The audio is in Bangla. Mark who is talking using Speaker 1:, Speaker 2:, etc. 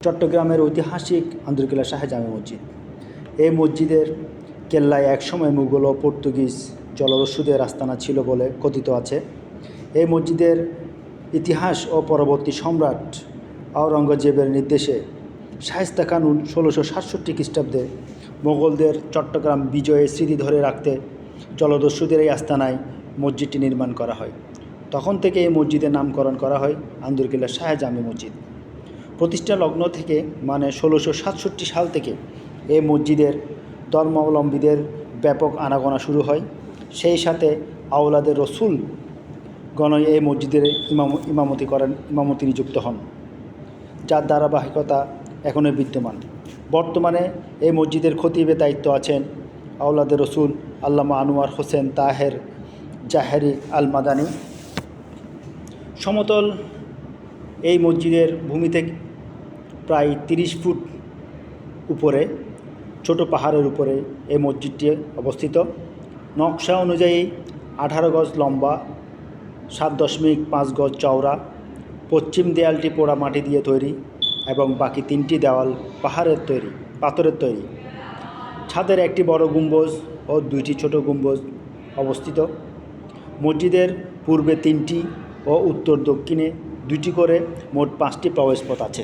Speaker 1: চট্টগ্রামের ঐতিহাসিক আন্দরকিল্লা শাহে জামে মসজিদ। এই মসজিদের কেল্লায় একসময় মুঘল ও পর্তুগিজ জলদস্যুদের আস্তানা ছিল বলে কথিত আছে। এই মসজিদের ইতিহাস ও পরবর্তী সম্রাট আওরঙ্গজেবের নির্দেশে শায়েস্তা খান 1667 খ্রিস্টাব্দে মোগলদের চট্টগ্রাম বিজয়ের স্মৃতি ধরে রাখতে জলদস্যুদের এই আস্তানায় মসজিদটি নির্মাণ করা হয়। তখন থেকে এই মসজিদের নামকরণ করা হয় আন্দরকিল্লা শাহে জামে মসজিদ। প্রতিষ্ঠা লগ্ন থেকে মানে 1667 সাল থেকে এই মসজিদের ধর্মাবলম্বীদের ব্যাপক আনাগোনা শুরু হয়। সেই সাথে আওলাদে রসুল গণ এই মসজিদের ইমামতি নিযুক্ত হন, যার ধারাবাহিকতা এখনও বিদ্যমান। বর্তমানে এই মসজিদের খতিবের দায়িত্ব আছেন আওলাদে রসুল আল্লামা আনোয়ার হোসেন তাহের জাহেরি আল মাদানী। সমতল এই মসজিদের ভূমি থেকে প্রায় 30 ফুট উপরে ছোট পাহাড়ের উপরে এই মসজিদটি অবস্থিত। নকশা অনুযায়ী 18 গজ লম্বা, 7.5 গজ চওড়া। পশ্চিম দেয়ালটি পোড়া মাটি দিয়ে তৈরি এবং বাকি 3টি দেওয়াল পাথরের তৈরি। ছাদের একটি বড় গম্বুজ ও 2টি ছোট গম্বুজ অবস্থিত। মসজিদের পূর্বে 3টি ও উত্তর দক্ষিণে 2টি করে মোট 5টি প্রবেশপথ আছে।